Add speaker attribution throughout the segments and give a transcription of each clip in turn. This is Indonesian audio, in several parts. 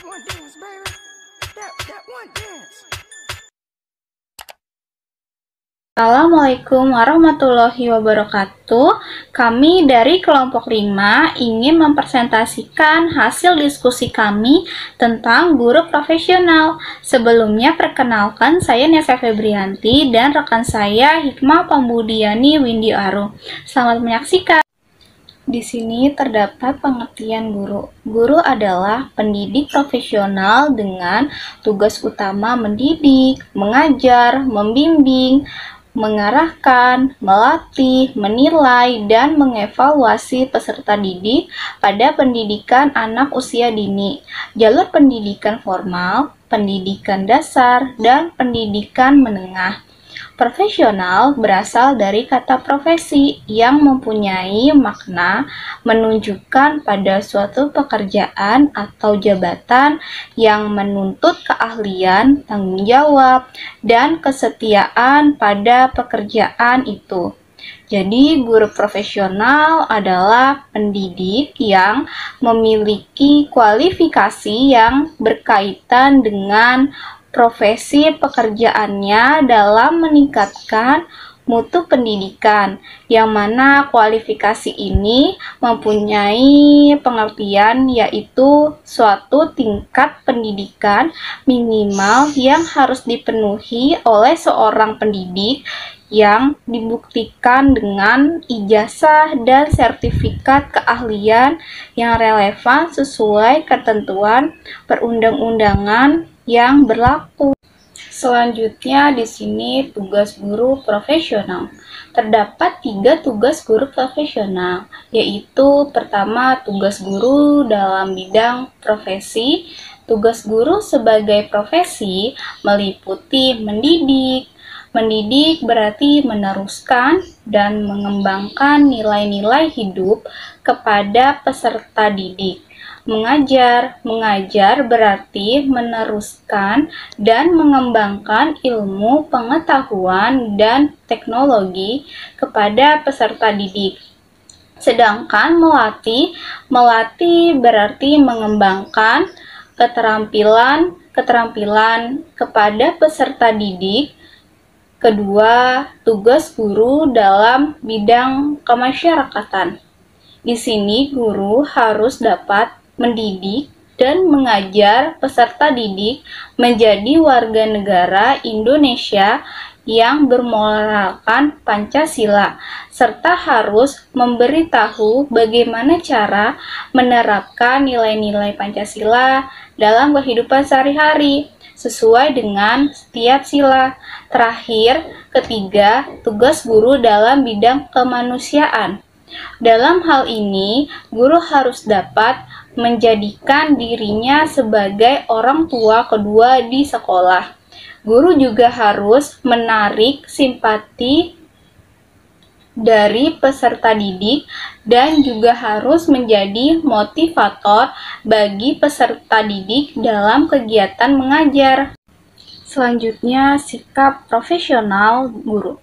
Speaker 1: one dance, baby. That one dance.
Speaker 2: Assalamualaikum warahmatullahi wabarakatuh. Kami dari kelompok 5 ingin mempresentasikan hasil diskusi kami tentang guru profesional. Sebelumnya perkenalkan, saya Nesa Febrianti dan rekan saya Hikmah Pambudiani Windy Arum. Selamat menyaksikan. Di sini terdapat pengertian guru. Guru adalah pendidik profesional dengan tugas utama mendidik, mengajar, membimbing, mengarahkan, melatih, menilai, dan mengevaluasi peserta didik pada pendidikan anak usia dini, jalur pendidikan formal, pendidikan dasar, dan pendidikan menengah. Profesional berasal dari kata profesi yang mempunyai makna menunjukkan pada suatu pekerjaan atau jabatan yang menuntut keahlian, tanggung jawab, dan kesetiaan pada pekerjaan itu. Jadi, guru profesional adalah pendidik yang memiliki kualifikasi yang berkaitan dengan profesi pekerjaannya dalam meningkatkan mutu pendidikan, yang mana kualifikasi ini mempunyai pengertian yaitu suatu tingkat pendidikan minimal yang harus dipenuhi oleh seorang pendidik yang dibuktikan dengan ijazah dan sertifikat keahlian yang relevan sesuai ketentuan perundang-undangan yang berlaku. Selanjutnya di sini tugas guru profesional. Terdapat 3 tugas guru profesional, yaitu pertama tugas guru dalam bidang profesi. Tugas guru sebagai profesi meliputi mendidik. Mendidik berarti meneruskan dan mengembangkan nilai-nilai hidup kepada peserta didik. Mengajar berarti meneruskan dan mengembangkan ilmu, pengetahuan, dan teknologi kepada peserta didik. Sedangkan melatih berarti mengembangkan keterampilan kepada peserta didik. Kedua, tugas guru dalam bidang kemasyarakatan. Di sini guru harus dapat mendidik dan mengajar peserta didik menjadi warga negara Indonesia yang bermoralkan Pancasila, serta harus memberitahu bagaimana cara menerapkan nilai-nilai Pancasila dalam kehidupan sehari-hari sesuai dengan setiap sila. Terakhir, ketiga, tugas guru dalam bidang kemanusiaan. Dalam hal ini, guru harus dapat menjadikan dirinya sebagai orang tua kedua di sekolah. Guru juga harus menarik simpati dari peserta didik dan juga harus menjadi motivator bagi peserta didik dalam kegiatan mengajar. Selanjutnya, sikap profesional guru.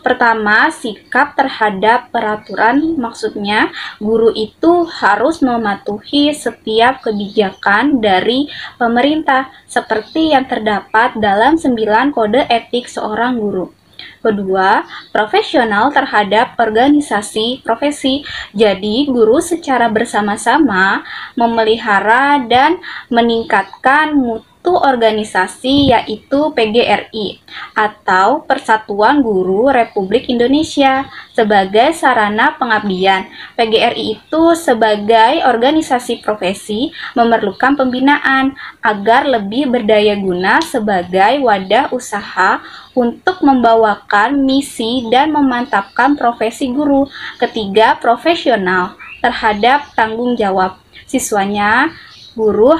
Speaker 2: Pertama, sikap terhadap peraturan, maksudnya guru itu harus mematuhi setiap kebijakan dari pemerintah seperti yang terdapat dalam 9 kode etik seorang guru. Kedua, profesional terhadap organisasi profesi. Jadi, guru secara bersama-sama memelihara dan meningkatkan mutu organisasi, yaitu PGRI atau Persatuan Guru Republik Indonesia sebagai sarana pengabdian. PGRI itu sebagai organisasi profesi memerlukan pembinaan agar lebih berdaya guna sebagai wadah usaha untuk membawakan misi dan memantapkan profesi guru. Ketiga, profesional terhadap tanggung jawab siswanya. Guru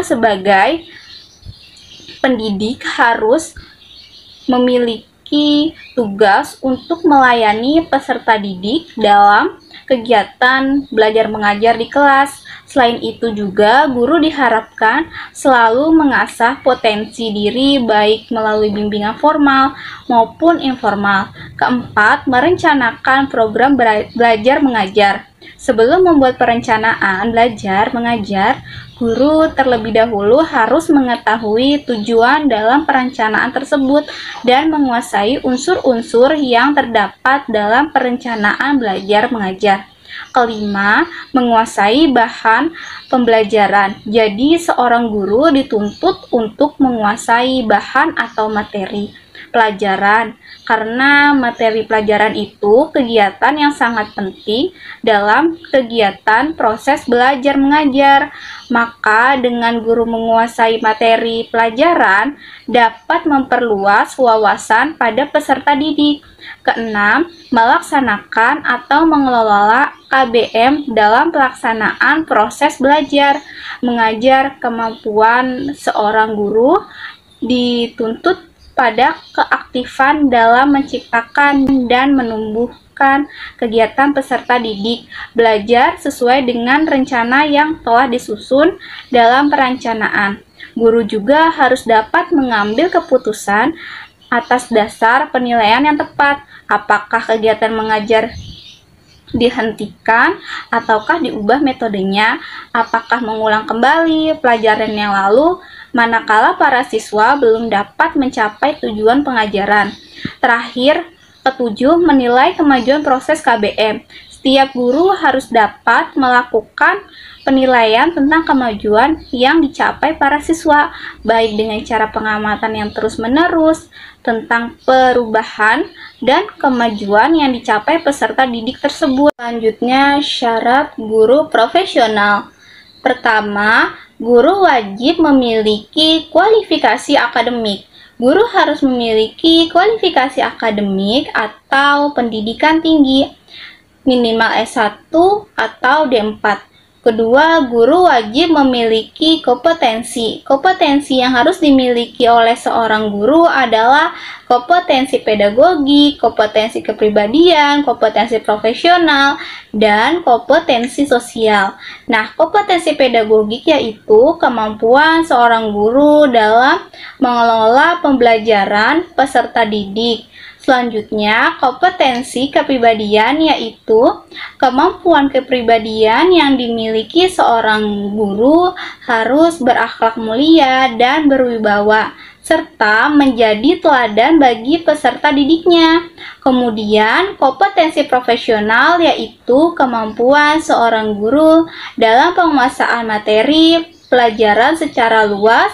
Speaker 2: sebagai pendidik harus memiliki tugas untuk melayani peserta didik dalam kegiatan belajar mengajar di kelas. Selain itu juga guru diharapkan selalu mengasah potensi diri baik melalui bimbingan formal maupun informal. Keempat, merencanakan program belajar mengajar. Sebelum membuat perencanaan belajar mengajar, guru terlebih dahulu harus mengetahui tujuan dalam perencanaan tersebut dan menguasai unsur-unsur yang terdapat dalam perencanaan belajar mengajar. Kelima, menguasai bahan pembelajaran. Jadi, seorang guru dituntut untuk menguasai bahan atau materi pelajaran, karena materi pelajaran itu kegiatan yang sangat penting dalam kegiatan proses belajar mengajar. Maka dengan guru menguasai materi pelajaran dapat memperluas wawasan pada peserta didik. Keenam, melaksanakan atau mengelola KBM dalam pelaksanaan proses belajar mengajar. Kemampuan seorang guru dituntut pada keaktifan dalam menciptakan dan menumbuhkan kegiatan peserta didik belajar sesuai dengan rencana yang telah disusun dalam perencanaan. Guru juga harus dapat mengambil keputusan atas dasar penilaian yang tepat, apakah kegiatan mengajar dihentikan ataukah diubah metodenya, apakah mengulang kembali pelajaran yang lalu manakala para siswa belum dapat mencapai tujuan pengajaran. Terakhir, ketujuh, menilai kemajuan proses KBM. Setiap guru harus dapat melakukan penilaian tentang kemajuan yang dicapai para siswa, baik dengan cara pengamatan yang terus-menerus tentang perubahan dan kemajuan yang dicapai peserta didik tersebut. Selanjutnya, syarat guru profesional. Pertama, guru wajib memiliki kualifikasi akademik. Guru harus memiliki kualifikasi akademik atau pendidikan tinggi, minimal S1 atau D4. Kedua, guru wajib memiliki kompetensi. Kompetensi yang harus dimiliki oleh seorang guru adalah kompetensi pedagogi, kompetensi kepribadian, kompetensi profesional, dan kompetensi sosial. Nah, kompetensi pedagogik yaitu kemampuan seorang guru dalam mengelola pembelajaran peserta didik. Selanjutnya, kompetensi kepribadian yaitu kemampuan kepribadian yang dimiliki seorang guru harus berakhlak mulia dan berwibawa, serta menjadi teladan bagi peserta didiknya. Kemudian, kompetensi profesional yaitu kemampuan seorang guru dalam penguasaan materi pelajaran secara luas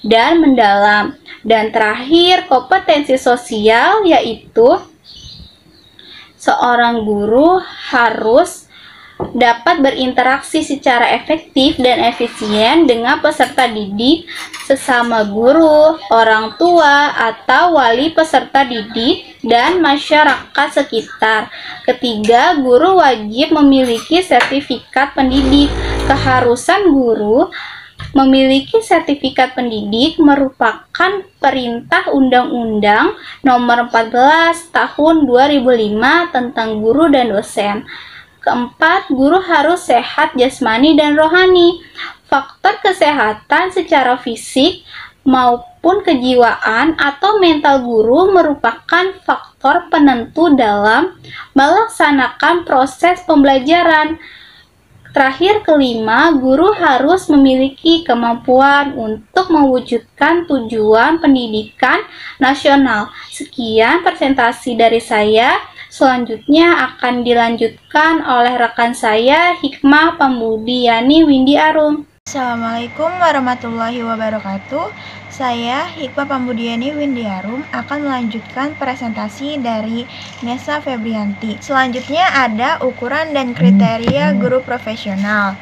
Speaker 2: dan mendalam. Dan terakhir, kompetensi sosial yaitu seorang guru harus dapat berinteraksi secara efektif dan efisien dengan peserta didik, sesama guru, orang tua, atau wali peserta didik, dan masyarakat sekitar. Ketiga, guru wajib memiliki sertifikat pendidik. Keharusan guru memiliki sertifikat pendidik merupakan perintah Undang-Undang Nomor 14 Tahun 2005 tentang guru dan dosen. Keempat, guru harus sehat jasmani dan rohani. Faktor kesehatan secara fisik maupun kejiwaan atau mental guru merupakan faktor penentu dalam melaksanakan proses pembelajaran. Terakhir, kelima, guru harus memiliki kemampuan untuk mewujudkan tujuan pendidikan nasional. Sekian presentasi dari saya. Selanjutnya akan dilanjutkan oleh rekan saya, Hikmah Pambudiyani Windy Arum.
Speaker 3: Assalamualaikum warahmatullahi wabarakatuh. Saya Hikmah Pambudiyani Windy Arum akan melanjutkan presentasi dari Nesa Febrianti. Selanjutnya ada ukuran dan kriteria guru profesional.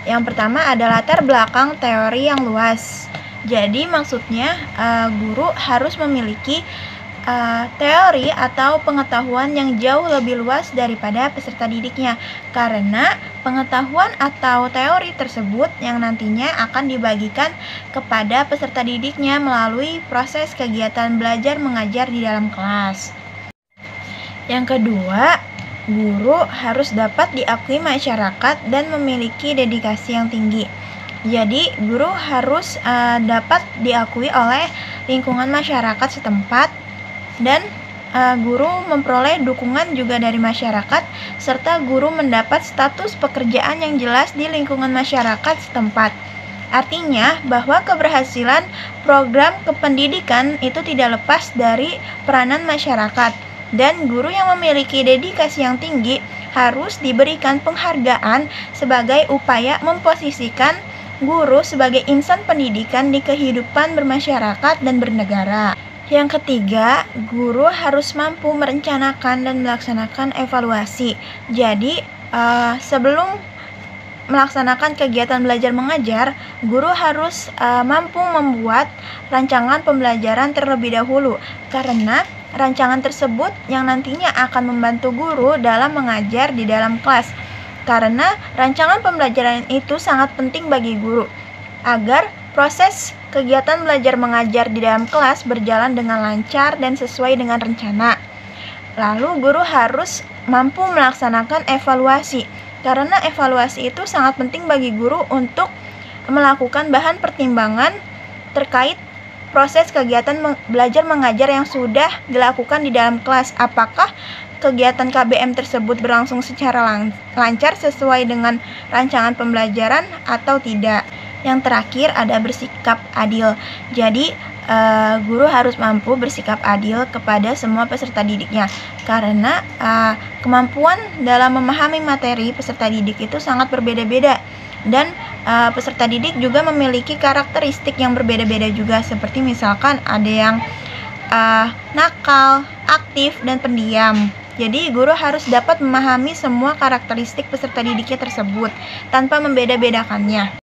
Speaker 3: Yang pertama ada latar belakang teori yang luas. Jadi maksudnya guru harus memiliki teori atau pengetahuan yang jauh lebih luas daripada peserta didiknya, karena pengetahuan atau teori tersebut yang nantinya akan dibagikan kepada peserta didiknya melalui proses kegiatan belajar mengajar di dalam kelas. Yang kedua, guru harus dapat diakui masyarakat dan memiliki dedikasi yang tinggi. Jadi, guru harus dapat diakui oleh lingkungan masyarakat setempat dan guru memperoleh dukungan juga dari masyarakat, serta guru mendapat status pekerjaan yang jelas di lingkungan masyarakat setempat. Artinya bahwa keberhasilan program kependidikan itu tidak lepas dari peranan masyarakat, dan guru yang memiliki dedikasi yang tinggi harus diberikan penghargaan sebagai upaya memposisikan guru sebagai insan pendidikan di kehidupan bermasyarakat dan bernegara. Yang ketiga, guru harus mampu merencanakan dan melaksanakan evaluasi. Jadi, sebelum melaksanakan kegiatan belajar mengajar, guru harus mampu membuat rancangan pembelajaran terlebih dahulu, karena rancangan tersebut yang nantinya akan membantu guru dalam mengajar di dalam kelas. Karena rancangan pembelajaran itu sangat penting bagi guru, agar proses kegiatan belajar mengajar di dalam kelas berjalan dengan lancar dan sesuai dengan rencana. Lalu guru harus mampu melaksanakan evaluasi, karena evaluasi itu sangat penting bagi guru untuk melakukan bahan pertimbangan terkait proses kegiatan belajar mengajar yang sudah dilakukan di dalam kelas. Apakah kegiatan KBM tersebut berlangsung secara lancar sesuai dengan rancangan pembelajaran atau tidak. Yang terakhir ada bersikap adil. Jadi guru harus mampu bersikap adil kepada semua peserta didiknya, karena kemampuan dalam memahami materi peserta didik itu sangat berbeda-beda, dan peserta didik juga memiliki karakteristik yang berbeda-beda juga, seperti misalkan ada yang nakal, aktif, dan pendiam. Jadi guru harus dapat memahami semua karakteristik peserta didiknya tersebut tanpa membeda-bedakannya.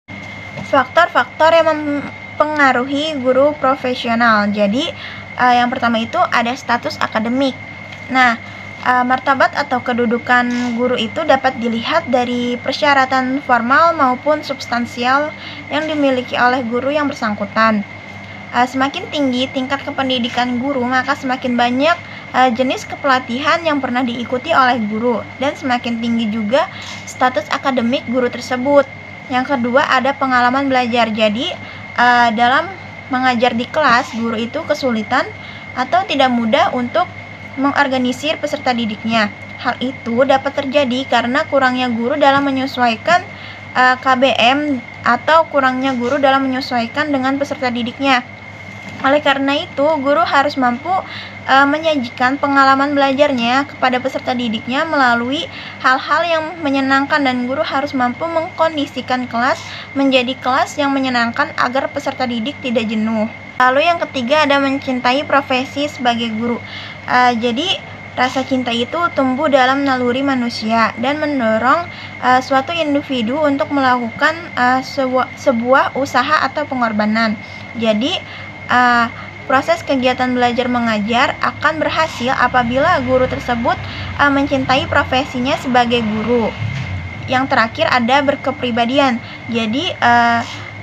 Speaker 3: Faktor-faktor yang mempengaruhi guru profesional. Jadi yang pertama itu ada status akademik. Nah, martabat atau kedudukan guru itu dapat dilihat dari persyaratan formal maupun substansial yang dimiliki oleh guru yang bersangkutan. Semakin tinggi tingkat kependidikan guru, maka semakin banyak jenis kepelatihan yang pernah diikuti oleh guru, dan semakin tinggi juga status akademik guru tersebut. Yang kedua ada pengalaman belajar. Jadi dalam mengajar di kelas, guru itu kesulitan atau tidak mudah untuk mengorganisir peserta didiknya. Hal itu dapat terjadi karena kurangnya guru dalam menyesuaikan KBM atau kurangnya guru dalam menyesuaikan dengan peserta didiknya. Oleh karena itu, guru harus mampu menyajikan pengalaman belajarnya kepada peserta didiknya melalui hal-hal yang menyenangkan, dan guru harus mampu mengkondisikan kelas menjadi kelas yang menyenangkan agar peserta didik tidak jenuh. Lalu yang ketiga ada mencintai profesi sebagai guru. Jadi rasa cinta itu tumbuh dalam naluri manusia dan mendorong suatu individu untuk melakukan sebuah usaha atau pengorbanan. Jadi proses kegiatan belajar mengajar akan berhasil apabila guru tersebut mencintai profesinya sebagai guru. Yang terakhir ada berkepribadian. Jadi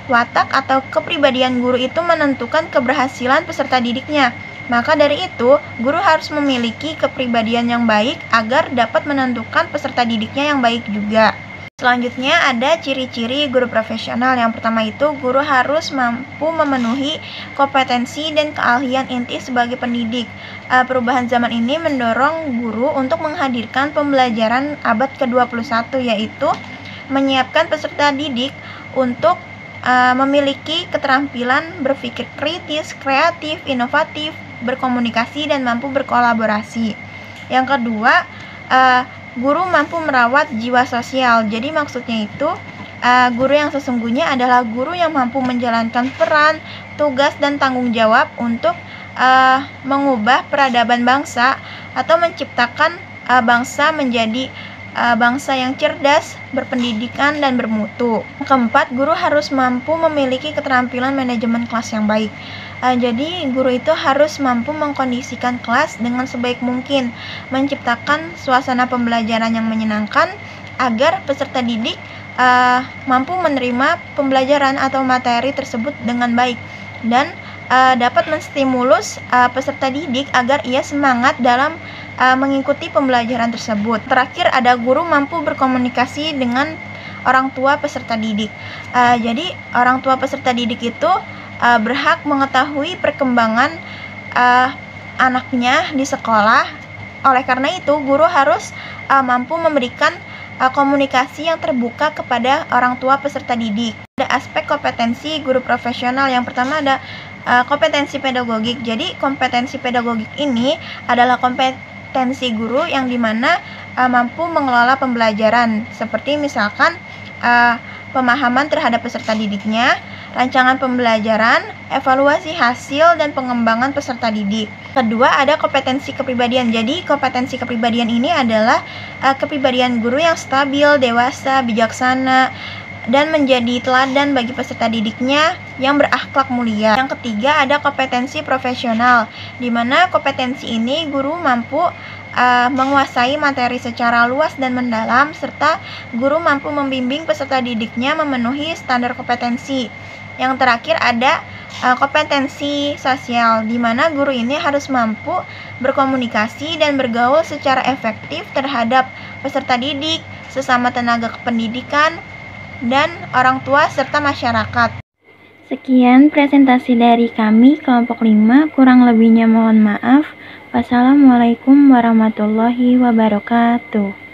Speaker 3: watak atau kepribadian guru itu menentukan keberhasilan peserta didiknya. Maka dari itu, guru harus memiliki kepribadian yang baik agar dapat menentukan peserta didiknya yang baik juga. Selanjutnya ada ciri-ciri guru profesional. Yang pertama itu, guru harus mampu memenuhi kompetensi dan keahlian inti sebagai pendidik. Perubahan zaman ini mendorong guru untuk menghadirkan pembelajaran abad ke-21, yaitu menyiapkan peserta didik untuk memiliki keterampilan berpikir kritis, kreatif, inovatif, berkomunikasi, dan mampu berkolaborasi. Yang kedua, guru mampu merawat jiwa sosial. Jadi maksudnya itu guru yang sesungguhnya adalah guru yang mampu menjalankan peran, tugas, dan tanggung jawab untuk mengubah peradaban bangsa atau menciptakan bangsa menjadi bangsa yang cerdas, berpendidikan, dan bermutu. Keempat, guru harus mampu memiliki keterampilan manajemen kelas yang baik. Jadi guru itu harus mampu mengkondisikan kelas dengan sebaik mungkin, menciptakan suasana pembelajaran yang menyenangkan agar peserta didik mampu menerima pembelajaran atau materi tersebut dengan baik, dan dapat menstimulus peserta didik agar ia semangat dalam mengikuti pembelajaran tersebut. Terakhir ada guru mampu berkomunikasi dengan orang tua peserta didik. Jadi orang tua peserta didik itu berhak mengetahui perkembangan anaknya di sekolah. Oleh karena itu, guru harus mampu memberikan komunikasi yang terbuka kepada orang tua peserta didik. Ada aspek kompetensi guru profesional. Yang pertama ada kompetensi pedagogik. Jadi kompetensi pedagogik ini adalah kompetensi guru yang dimana mampu mengelola pembelajaran, seperti misalkan pemahaman terhadap peserta didiknya, rancangan pembelajaran, evaluasi hasil, dan pengembangan peserta didik. Kedua, ada kompetensi kepribadian. Jadi kompetensi kepribadian ini adalah kepribadian guru yang stabil, dewasa, bijaksana, dan menjadi teladan bagi peserta didiknya yang berakhlak mulia. Yang ketiga, ada kompetensi profesional, di mana kompetensi ini guru mampu menguasai materi secara luas dan mendalam, serta guru mampu membimbing peserta didiknya memenuhi standar kompetensi. Yang terakhir ada kompetensi sosial, di mana guru ini harus mampu berkomunikasi dan bergaul secara efektif terhadap peserta didik, sesama tenaga kependidikan, dan orang tua serta masyarakat.
Speaker 4: Sekian presentasi dari kami kelompok 5, kurang lebihnya mohon maaf. Wassalamualaikum warahmatullahi wabarakatuh.